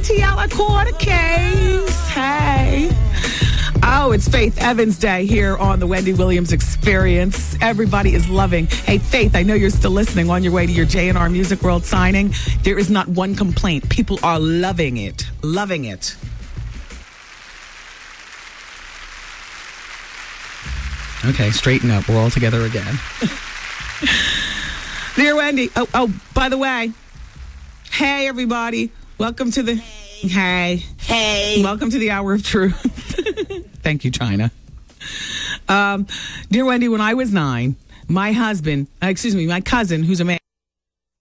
ATL, I caught a case. Hey. Oh, it's Faith Evans Day here on the Wendy Williams Experience. Everybody is loving. Hey, Faith, I know you're still listening on your way to your J&R Music World signing. There is not one complaint. People are loving it. Loving it. Okay, straighten up. We're all together again. Dear Wendy. Oh, by the way. Hey, everybody. Welcome to the... Hey. Welcome to the Hour of Truth. Thank you, China. Dear Wendy, when I was 9, my cousin, who's a man,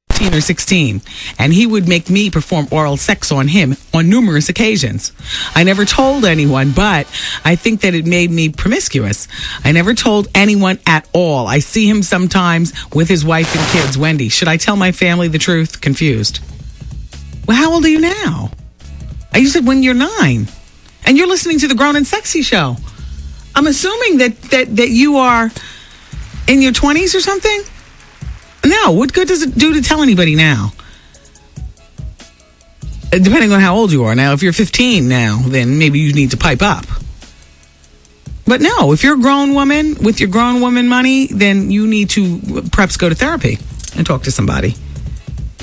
15 or 16, and he would make me perform oral sex on him on numerous occasions. I never told anyone, but I think that it made me promiscuous. I never told anyone at all. I see him sometimes with his wife and kids. Wendy, should I tell my family the truth? Confused. Well, how old are you now? You said when you're 9, and you're listening to the Grown and Sexy show. I'm assuming that you are in your 20s or something? No, what good does it do to tell anybody now? Depending on how old you are. Now, if you're 15 now, then maybe you need to pipe up. But no, if you're a grown woman with your grown woman money, then you need to perhaps go to therapy and talk to somebody.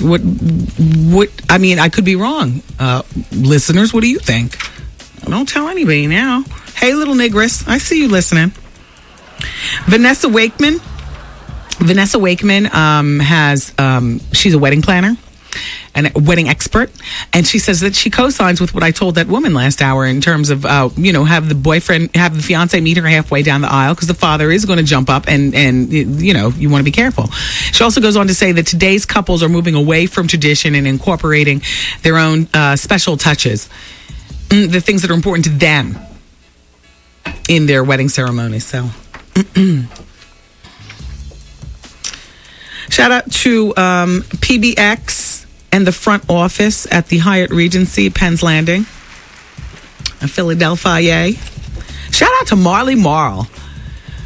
I mean, I could be wrong. Listeners, what do you think? Don't tell anybody now. Hey, little negress, I see you listening. Vanessa Wakeman has, she's a wedding planner and a wedding expert. And she says that she co-signs with what I told that woman last hour in terms of, have the fiance meet her halfway down the aisle because the father is going to jump up and you want to be careful. She also goes on to say that today's couples are moving away from tradition and incorporating their own special touches, the things that are important to them in their wedding ceremony. So, shout out to PBX and the front office at the Hyatt Regency, Penn's Landing, Philadelphia. Shout out to Marley Marl,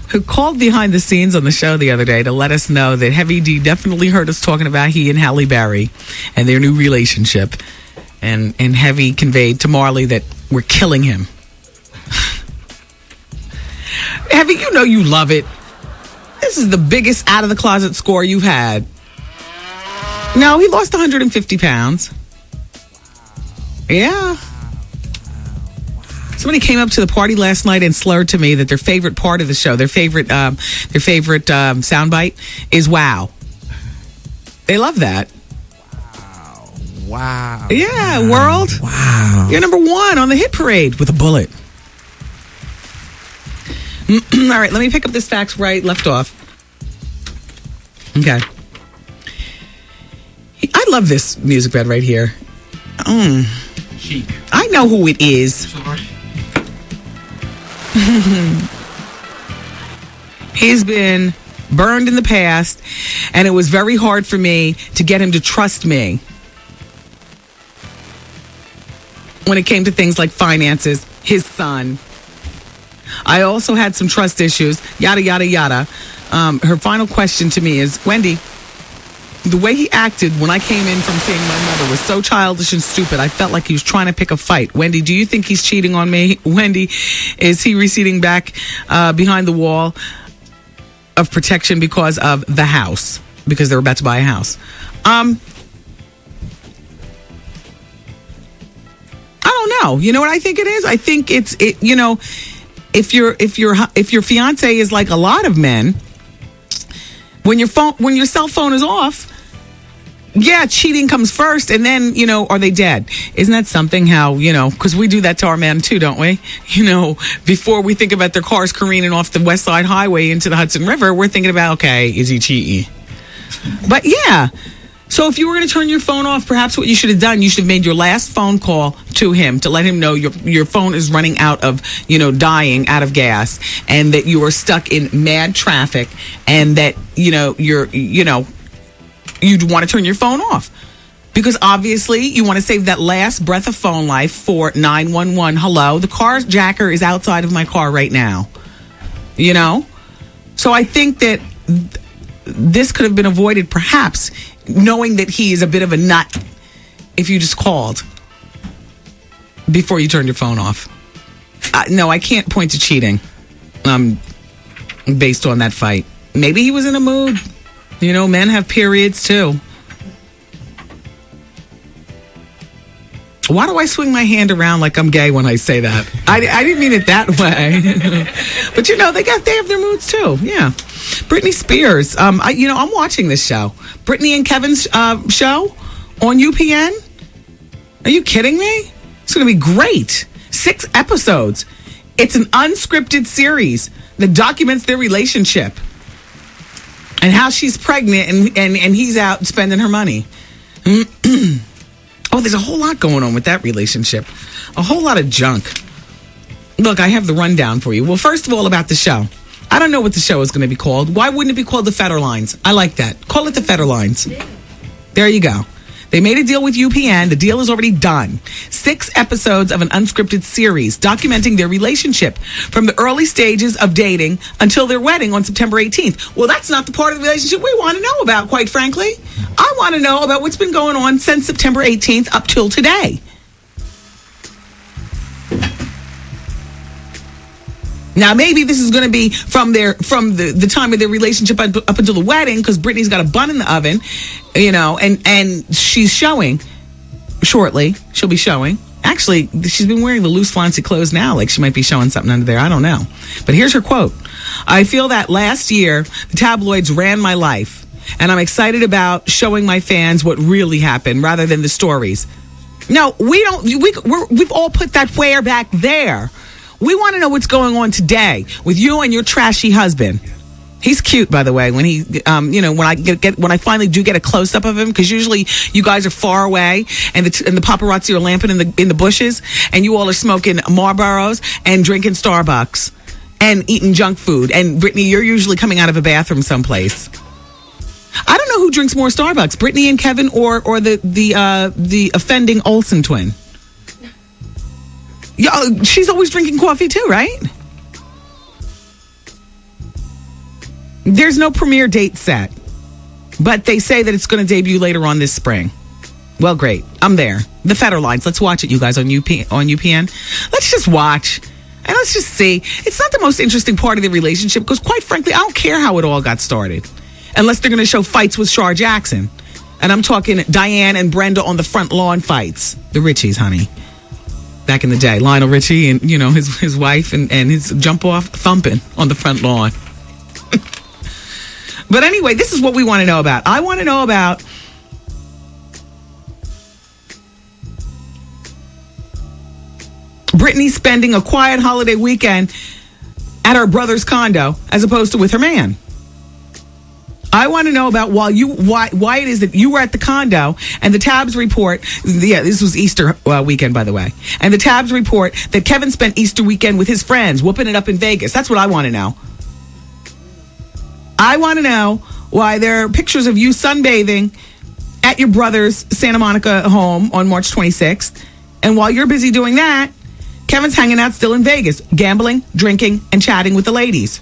who called behind the scenes on the show the other day to let us know that Heavy D definitely heard us talking about he and Halle Berry and their new relationship. And Heavy conveyed to Marley that we're killing him. Heavy, you love it. This is the biggest out of the closet score you've had. No, he lost 150 pounds. Yeah. Somebody came up to the party last night and slurred to me that their favorite part of the show, their favorite soundbite is "wow." They love that. Wow. Yeah, world. Wow. You're number 1 on the hit parade with a bullet. All right, let me pick up this fax left off. Okay. I love this music bed right here. Chic. I know who it is. He's been burned in the past, and it was very hard for me to get him to trust me when it came to things like finances, his son. I also had some trust issues, yada, yada, yada. Her final question to me is, Wendy, the way he acted when I came in from seeing my mother was so childish and stupid. I felt like he was trying to pick a fight. Wendy, do you think he's cheating on me? Wendy, is he receding back behind the wall of protection because of the house? Because they're about to buy a house. I don't know. You know what I think it is? I think if your fiance is like a lot of men, when your cell phone is off, yeah, cheating comes first, and then, are they dead? Isn't that something how, because we do that to our men too, don't we? Before we think about their cars careening off the West Side Highway into the Hudson River, we're thinking about, okay, is he cheating? But yeah, so if you were going to turn your phone off, perhaps what you should have done, you should have made your last phone call to him to let him know your phone is running out of, dying out of gas, and that you are stuck in mad traffic, and that, you'd want to turn your phone off. Because obviously you want to save that last breath of phone life for 911. Hello, the carjacker is outside of my car right now. So I think that this could have been avoided, perhaps, knowing that he is a bit of a nut if you just called. before you turn your phone off. No, I can't point to cheating based on that fight. Maybe he was in a mood. You know, men have periods too. Why do I swing my hand around like I'm gay when I say that? I didn't mean it that way. But you know, they have their moods too. Yeah. Britney Spears. I'm watching this show. Britney and Kevin's show on UPN. Are you kidding me? It's going to be great. 6 episodes. It's an unscripted series that documents their relationship and how she's pregnant and he's out spending her money. Oh, there's a whole lot going on with that relationship. A whole lot of junk. Look, I have the rundown for you. Well, first of all, about the show. I don't know what the show is going to be called. Why wouldn't it be called The Federlines? I like that. Call it The Federlines. There you go. They made a deal with UPN. The deal is already done. 6 episodes of an unscripted series documenting their relationship from the early stages of dating until their wedding on September 18th. Well, that's not the part of the relationship we want to know about, quite frankly. I want to know about what's been going on since September 18th up till today. Now, maybe this is going to be from the time of their relationship up until the wedding, because Britney's got a bun in the oven, you know, and she's showing shortly. She'll be showing. Actually, she's been wearing the loose flouncy clothes now, like she might be showing something under there. I don't know. But here's her quote. I feel that last year, the tabloids ran my life, and I'm excited about showing my fans what really happened rather than the stories. No, we don't. We've all put that where back there. We want to know what's going on today with you and your trashy husband. He's cute, by the way. When he, when I finally do get a close up of him, because usually you guys are far away and the paparazzi are lamping in the bushes, and you all are smoking Marlboros and drinking Starbucks and eating junk food. And Brittany, you're usually coming out of a bathroom someplace. I don't know who drinks more Starbucks, Brittany and Kevin, or the offending Olsen twin. Yeah, she's always drinking coffee too, right? There's no premiere date set, but they say that it's going to debut later on this spring. Well, great. I'm there. The Federlines. Let's watch it, you guys, on UPN. Let's just watch and let's just see. It's not the most interesting part of the relationship because, quite frankly, I don't care how it all got started, unless they're going to show fights with Shar Jackson. And I'm talking Diane and Brenda on the front lawn fights. The Richies, honey. Back in the day, Lionel Richie and, you know, his wife and his jump off thumping on the front lawn. But anyway, this is what we want to know about. I want to know about Brittany spending a quiet holiday weekend at her brother's condo as opposed to with her man. I want to know about why it is that you were at the condo and the tabs report. Yeah, this was Easter weekend, by the way. And the tabs report that Kevin spent Easter weekend with his friends, whooping it up in Vegas. That's what I want to know. I want to know why there are pictures of you sunbathing at your brother's Santa Monica home on March 26th. And while you're busy doing that, Kevin's hanging out still in Vegas, gambling, drinking, and chatting with the ladies.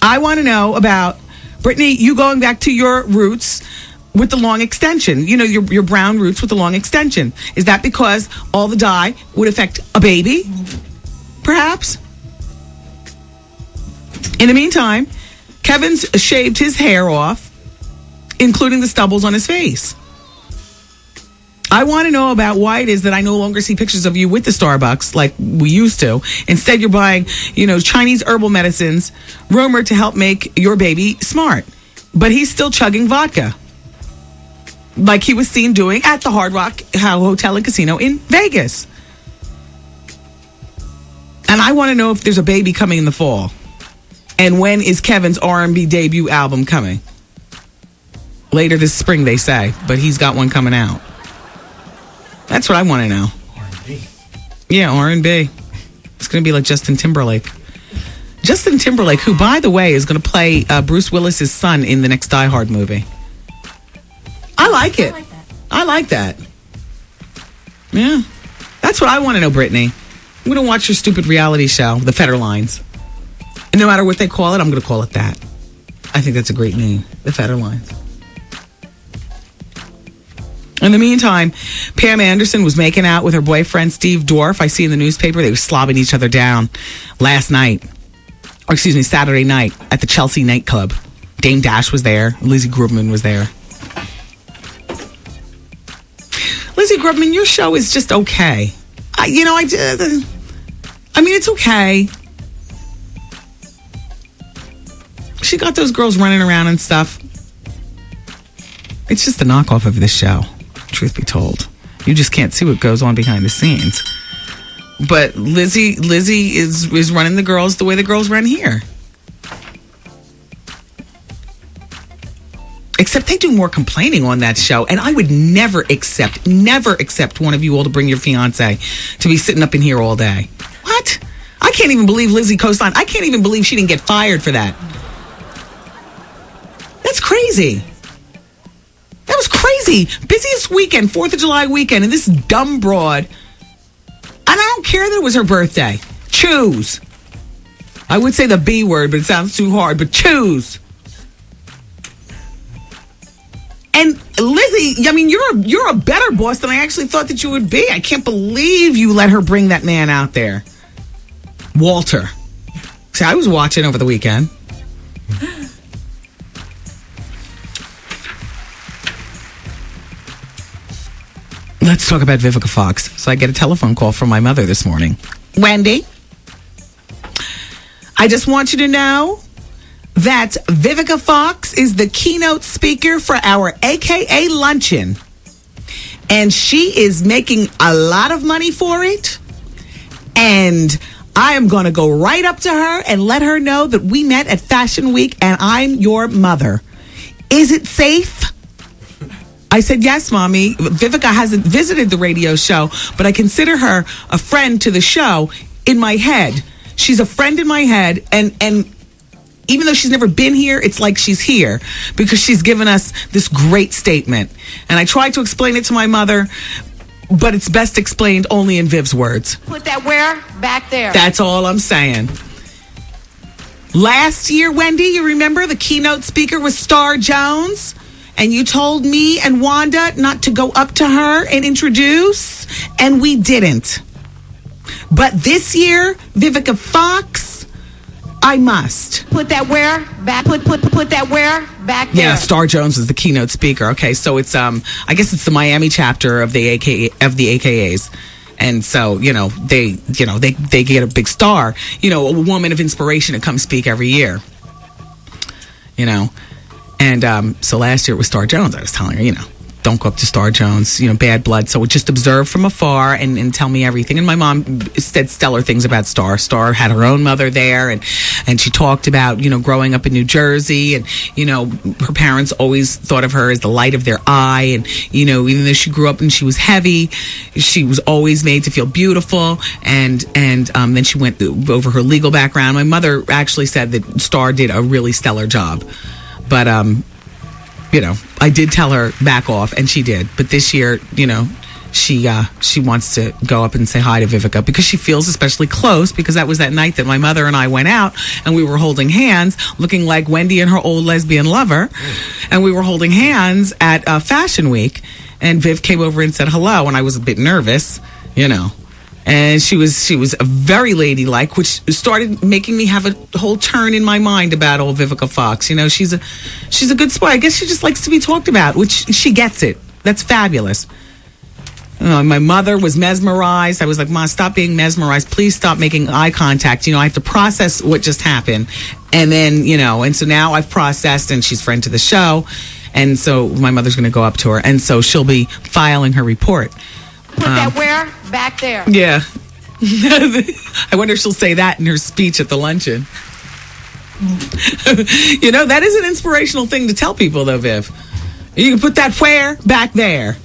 I want to know about Brittany, you going back to your roots with the long extension. You know, your brown roots with the long extension. Is that because all the dye would affect a baby? Perhaps? In the meantime, Kevin's shaved his hair off, including the stubbles on his face. I want to know about why it is that I no longer see pictures of you with the Starbucks like we used to. Instead, you're buying, Chinese herbal medicines rumored to help make your baby smart. But he's still chugging vodka, like he was seen doing at the Hard Rock Hotel and Casino in Vegas. And I want to know if there's a baby coming in the fall. And when is Kevin's R&B debut album coming? Later this spring, they say, but he's got one coming out. That's what I want to know. R&B. Yeah, R&B. It's going to be like Justin Timberlake. Justin Timberlake, who, by the way, is going to play Bruce Willis's son in the next Die Hard movie. I like it. I like that. Yeah. That's what I want to know, Brittany. I'm going to watch your stupid reality show, The Federlines. And no matter what they call it, I'm going to call it that. I think that's a great name, The Federlines. In the meantime, Pam Anderson was making out with her boyfriend, Steve Dorff. I see in the newspaper they were slobbing each other down Saturday night at the Chelsea nightclub. Dame Dash was there. Lizzie Grubman was there. Lizzie Grubman, your show is just okay. I mean, it's okay. She got those girls running around and stuff. It's just a knockoff of this show, truth be told. You just can't see what goes on behind the scenes. But Lizzie is running the girls the way the girls run here. Except they do more complaining on that show. And I would never accept one of you all to bring your fiance to be sitting up in here all day. What? I can't even believe Lizzie co-signed. I can't even believe she didn't get fired for that. That's crazy. That was crazy. Busiest weekend, 4th of July weekend, and this dumb broad. And I don't care that it was her birthday. Choose. I would say the B word, but it sounds too hard, but choose. And Lizzie, I mean, you're a better boss than I actually thought that you would be. I can't believe you let her bring that man out there. Walter. See, I was watching over the weekend. Let's talk about Vivica Fox. So I get a telephone call from my mother this morning. Wendy, I just want you to know that Vivica Fox is the keynote speaker for our AKA luncheon. And she is making a lot of money for it. And I am going to go right up to her and let her know that we met at Fashion Week and I'm your mother. Is it safe? I said, yes, Mommy. Vivica hasn't visited the radio show, but I consider her a friend to the show in my head. She's a friend in my head. And even though she's never been here, it's like she's here because she's given us this great statement. And I tried to explain it to my mother, but it's best explained only in Viv's words. Put that where? Back there. That's all I'm saying. Last year, Wendy, you remember the keynote speaker was Star Jones? And you told me and Wanda not to go up to her and introduce, and we didn't. But this year, Vivica Fox, I must. Put that where? Back. Put that where? Back there. Yeah, Star Jones is the keynote speaker. Okay, so it's I guess it's the Miami chapter of the AKAs. And so, they get a big star, a woman of inspiration to come speak every year. And so last year it was Star Jones. I was telling her, don't go up to Star Jones, bad blood. So just observe from afar and tell me everything. And my mom said stellar things about Star. Star had her own mother there, and she talked about, growing up in New Jersey. And, her parents always thought of her as the light of their eye. And, even though she grew up and she was heavy, she was always made to feel beautiful. And then she went over her legal background. My mother actually said that Star did a really stellar job. But, I did tell her back off, and she did. But this year, she wants to go up and say hi to Vivica because she feels especially close because that was that night that my mother and I went out and we were holding hands, looking like Wendy and her old lesbian lover. And we were holding hands at Fashion Week. And Viv came over and said hello, and I was a bit nervous, And she was a very ladylike, which started making me have a whole turn in my mind about old Vivica Fox. She's a good sport. I guess she just likes to be talked about, which she gets it. That's fabulous. My mother was mesmerized. I was like, Mom, stop being mesmerized. Please stop making eye contact. I have to process what just happened. And then, and so now I've processed, and she's friend to the show. And so my mother's going to go up to her. And so she'll be filing her report. Put that where? Back there. Yeah. I wonder if she'll say that in her speech at the luncheon. That is an inspirational thing to tell people, though, Viv. You can put that where? Back there.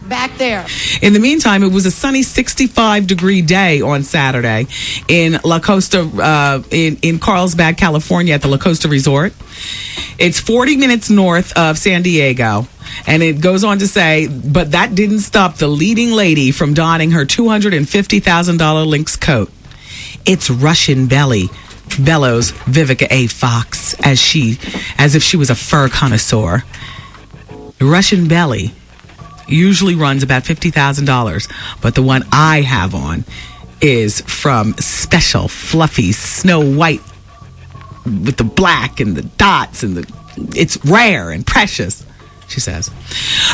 Back there. In the meantime, it was a sunny 65-degree day on Saturday in La Costa, in Carlsbad, California, at the La Costa Resort. It's 40 minutes north of San Diego. And it goes on to say, but that didn't stop the leading lady from donning her $250,000 lynx coat. It's Russian bellows Vivica A. Fox as if she was a fur connoisseur. Russian belly. usually runs about $50,000. But the one I have on is from Special Fluffy Snow White with the black and the dots and it's rare and precious, she says.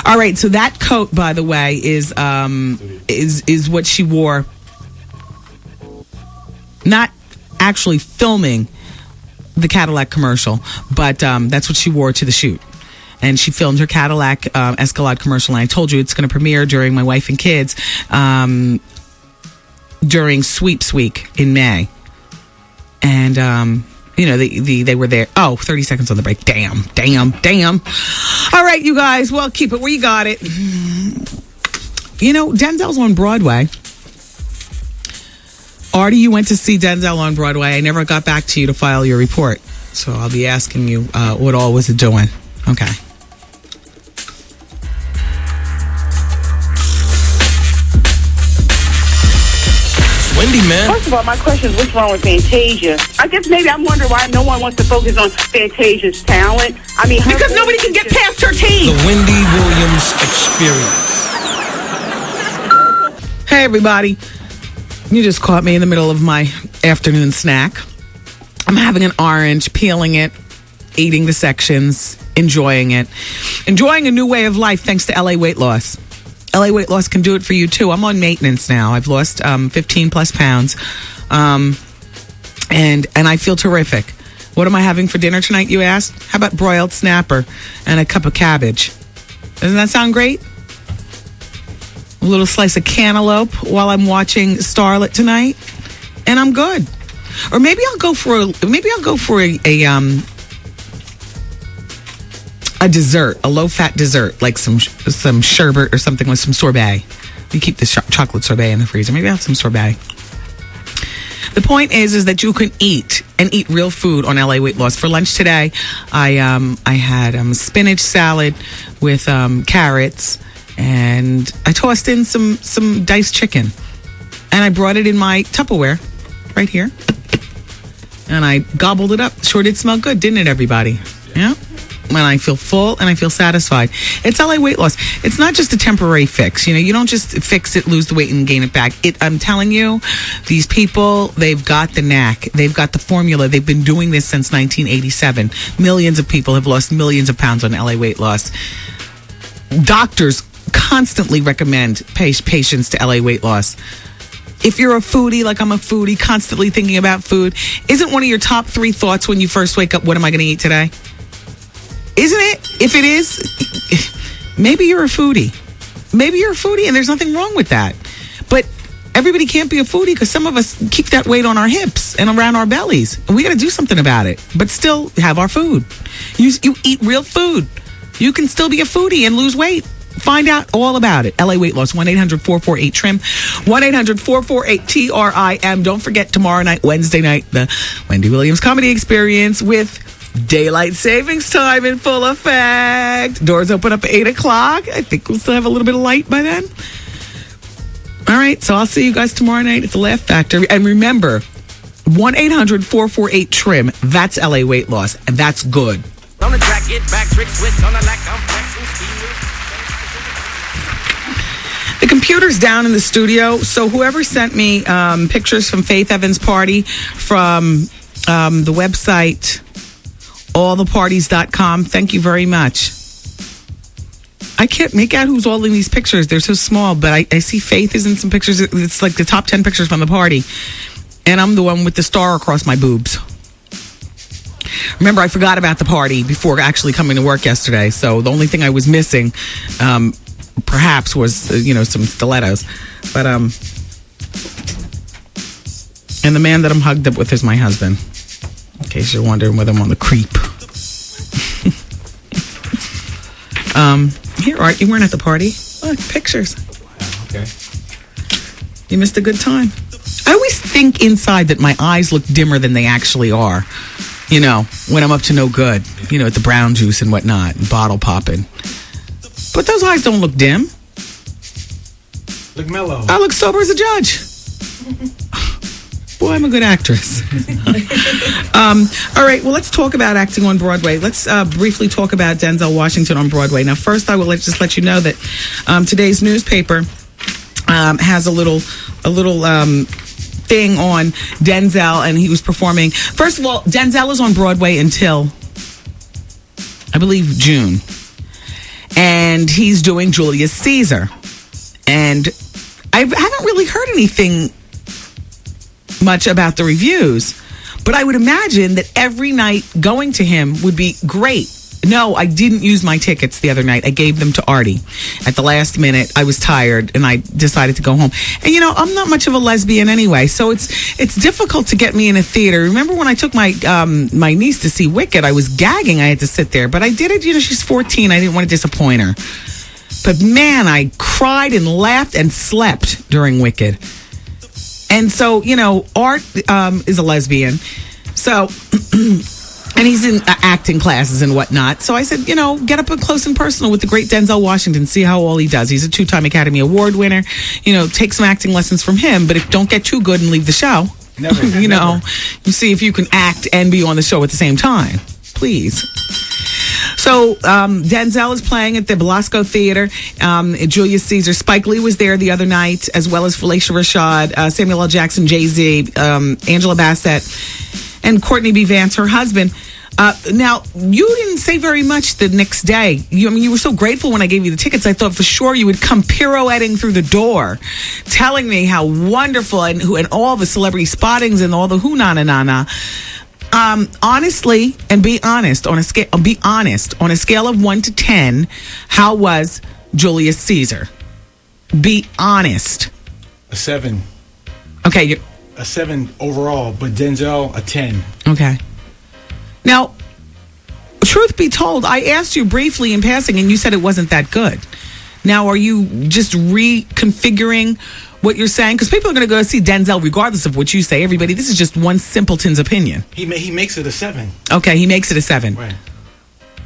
All right, so that coat, by the way, is what she wore, not actually filming the Cadillac commercial, but that's what she wore to the shoot. And she filmed her Cadillac Escalade commercial. And I told you it's going to premiere during My Wife and Kids during Sweeps Week in May. And, they were there. 30 seconds on the break. Damn. All right, you guys. Well, keep it where you got it. Denzel's on Broadway. Artie, you went to see Denzel on Broadway. I never got back to you to file your report. So I'll be asking you what all was it doing. Okay. Wendy, man. First of all, my question is, what's wrong with Fantasia? I guess maybe I'm wondering why no one wants to focus on Fantasia's talent. I mean, because nobody can get past her team. The Wendy Williams Experience. Hey, everybody. You just caught me in the middle of my afternoon snack. I'm having an orange, peeling it, eating the sections, enjoying it. Enjoying a new way of life thanks to LA Weight Loss. LA Weight Loss can do it for you, too. I'm on maintenance now. I've lost 15 plus pounds. And I feel terrific. What am I having for dinner tonight, you asked? How about broiled snapper and a cup of cabbage? Doesn't that sound great? A little slice of cantaloupe while I'm watching Starlet tonight, and I'm good. Or maybe I'll go for a dessert, a low-fat dessert, like some sherbet or something with some sorbet. You keep the chocolate sorbet in the freezer. Maybe I'll have some sorbet. The point is that you can eat real food on LA Weight Loss. For lunch today, I had spinach salad with carrots, and I tossed in some diced chicken, and I brought it in my Tupperware right here, and I gobbled it up. Sure did smell good, didn't it, everybody? Yeah. And I feel full and I feel satisfied. It's LA Weight Loss. It's not just a temporary fix. You don't just fix it, lose the weight, and gain it back. I'm telling you, these people, they've got the knack. They've got the formula. They've been doing this since 1987. Millions of people have lost millions of pounds on LA Weight Loss. Doctors constantly recommend patients to LA Weight Loss. If you're a foodie, like I'm a foodie, constantly thinking about food, isn't one of your top 3 thoughts when you first wake up, what am I going to eat today? Isn't it? If it is, maybe you're a foodie. Maybe you're a foodie, and there's nothing wrong with that. But everybody can't be a foodie because some of us keep that weight on our hips and around our bellies. And we got to do something about it, but still have our food. You eat real food. You can still be a foodie and lose weight. Find out all about it. LA Weight Loss, 1-800-448-TRIM, 1-800-448-TRIM. Don't forget, tomorrow night, Wednesday night, the Wendy Williams Comedy Experience with Daylight Savings Time in full effect. Doors open up at 8 o'clock. I think we'll still have a little bit of light by then. All right, so I'll see you guys tomorrow night at the Laugh Factory. And remember, 1-800-448-TRIM. That's LA Weight Loss, and that's good. On the track, get back, trick switch on the lack, I'm flexing speed. The computer's down in the studio, so whoever sent me pictures from Faith Evans' party from the website alltheparties.com, thank you very much. I can't make out who's all in these pictures. They're so small, but I see Faith is in some pictures. It's like the top 10 pictures from the party. And I'm the one with the star across my boobs. Remember, I forgot about the party before actually coming to work yesterday. So the only thing I was missing, perhaps, was, some stilettos. But, and the man that I'm hugged up with is my husband. In case you're wondering whether I'm on the creep. Here, Art, you weren't at the party. Look, pictures. Okay. You missed a good time. I always think inside that my eyes look dimmer than they actually are. When I'm up to no good. At the brown juice and whatnot, and bottle popping. But those eyes don't look dim. Look mellow. I look sober as a judge. Boy, I'm a good actress. All right, well, let's talk about acting on Broadway. Let's briefly talk about Denzel Washington on Broadway. Now, first, I will just let you know that today's newspaper has a little thing on Denzel, and he was performing. First of all, Denzel is on Broadway until, I believe, June. And he's doing Julius Caesar. And I haven't really heard anything much about the reviews, but I would imagine that every night going to him would be great. No, I didn't use my tickets the other night. I gave them to Artie at the last minute. I was tired and I decided to go home. And I'm not much of a lesbian anyway, so it's difficult to get me in a theater. Remember when I took my my niece to see Wicked? I was gagging. I had to sit there, but I did it. She's 14. I didn't want to disappoint her. But man, I cried and laughed and slept during Wicked. And so, Art is a lesbian. So, and he's in acting classes and whatnot. So I said, get up close and personal with the great Denzel Washington, see how all he does. He's a 2-time Academy Award winner. Take some acting lessons from him, but don't get too good and leave the show. Never. You see if you can act and be on the show at the same time. Please. So Denzel is playing at the Belasco Theater. Julius Caesar. Spike Lee was there the other night, as well as Felicia Rashad, Samuel L. Jackson, Jay-Z, Angela Bassett, and Courtney B. Vance, her husband. Now, you didn't say very much the next day. You were so grateful when I gave you the tickets. I thought for sure you would come pirouetting through the door, telling me how wonderful and all the celebrity spottings and all the na. Honestly, and be honest on a scale of 1 to 10, how was Julius Caesar? Be honest. A 7. Okay. A 7 overall, but Denzel, a 10. Okay. Now, truth be told, I asked you briefly in passing, and you said it wasn't that good. Now, are you just reconfiguring what you're saying? Because people are going to go see Denzel regardless of what you say. Everybody, this is just one simpleton's opinion. He makes it a 7. Okay, he makes it a 7. Right.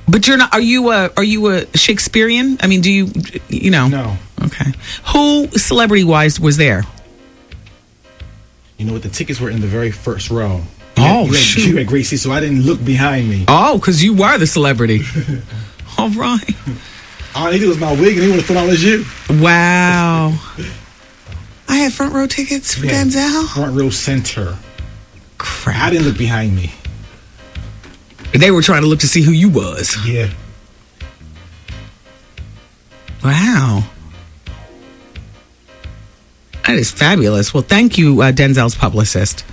But you're not. Are you a Shakespearean? I mean, do you know? No. Okay. Who celebrity-wise was there? You know what? The tickets were in the very first row. Shoot. You had great seats, so I didn't look behind me. Oh, because you were the celebrity. All right. All they did was my wig, and they would have thought I was you. Wow. I had front row tickets for Denzel. Front row center. Crap. I didn't look behind me. They were trying to look to see who you was. Yeah. Wow. That is fabulous. Well, thank you, Denzel's publicist.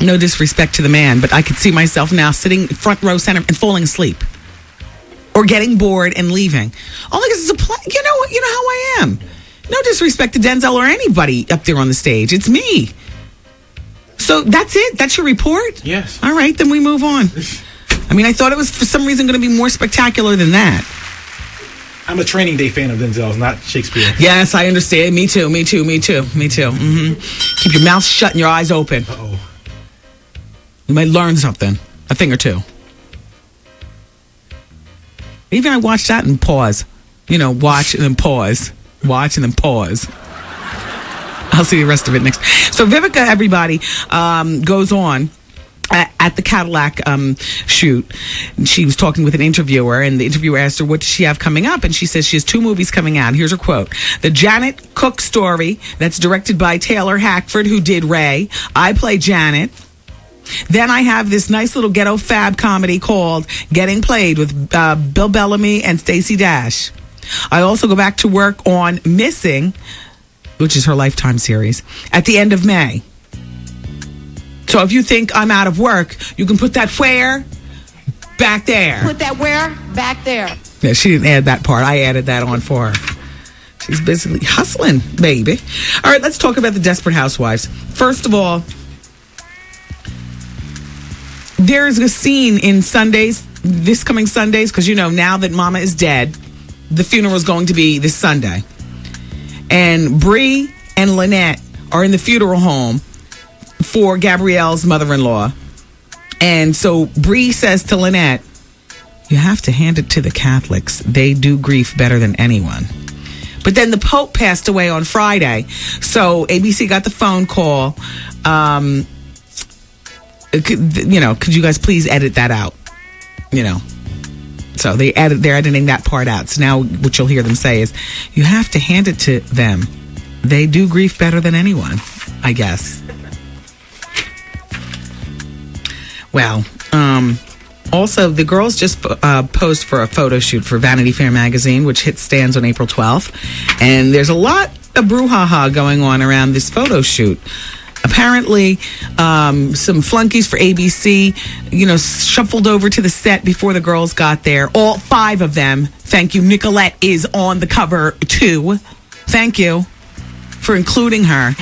No disrespect to the man, but I could see myself now sitting front row center and falling asleep. Or getting bored and leaving. Only because it's a play. You know how I am. No disrespect to Denzel or anybody up there on the stage. It's me. So that's it? That's your report? Yes. All right, then we move on. I mean, I thought it was for some reason going to be more spectacular than that. I'm a Training Day fan of Denzel's, not Shakespeare. Yes, I understand. Me too. Mm-hmm. Keep your mouth shut and your eyes open. Uh-oh. You might learn something. A thing or two. Even I watch that and pause. Watch and then pause. Watch and then pause. I'll see the rest of it next. So Vivica, everybody, goes on at the Cadillac shoot. She was talking with an interviewer, and the interviewer asked her, what does she have coming up? And she says she has 2 movies coming out. Here's her quote. The Janet Cook story, that's directed by Taylor Hackford, who did Ray. I play Janet. Then I have this nice little ghetto fab comedy called Getting Played with Bill Bellamy and Stacey Dash. I also go back to work on Missing, which is her Lifetime series, at the end of May. So if you think I'm out of work, you can put that where back there. Put that where back there. Yeah, she didn't add that part. I added that on for her. She's basically hustling, baby. All right, let's talk about the Desperate Housewives. First of all, there's a scene in this coming Sundays, because now that Mama is dead, the funeral is going to be this Sunday. And Bree and Lynette are in the funeral home for Gabrielle's mother-in-law. And so Bree says to Lynette, you have to hand it to the Catholics. They do grief better than anyone. But then the Pope passed away on Friday. So ABC got the phone call. Could you guys please edit that out? So they're editing that part out. So now what you'll hear them say is, you have to hand it to them. They do grief better than anyone, I guess. Well, also, the girls just posed for a photo shoot for Vanity Fair magazine, which hit stands on April 12th. And there's a lot of brouhaha going on around this photo shoot. Apparently, some flunkies for ABC, shuffled over to the set before the girls got there. All 5 of them. Thank you. Nicolette is on the cover, too. Thank you for including her.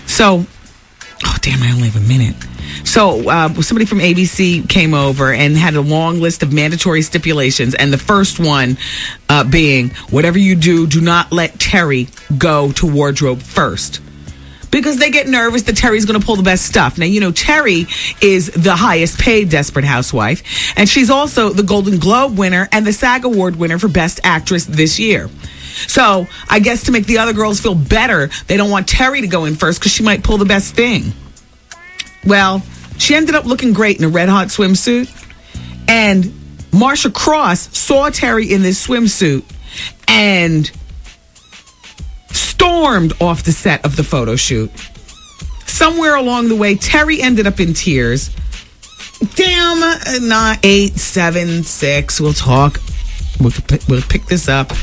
So, I only have a minute. So, somebody from ABC came over and had a long list of mandatory stipulations. And the first one being, whatever you do, do not let Terry go to wardrobe first. Because they get nervous that Terry's going to pull the best stuff. Now, Terry is the highest paid Desperate Housewife. And she's also the Golden Globe winner and the SAG Award winner for Best Actress this year. So, I guess to make the other girls feel better, they don't want Terry to go in first because she might pull the best thing. Well, she ended up looking great in a red hot swimsuit. And Marsha Cross saw Terry in this swimsuit and stormed off the set of the photo shoot. Somewhere along the way, Terry ended up in tears. Damn, 9, 8, 7, 6. We'll talk. We'll pick this up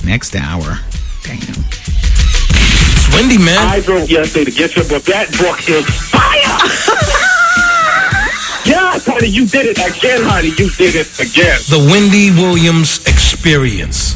next hour. Damn. It's Wendy, man. I drove yesterday to get you, but that book is fire! Yes, honey, you did it again, honey. You did it again. The Wendy Williams Experience.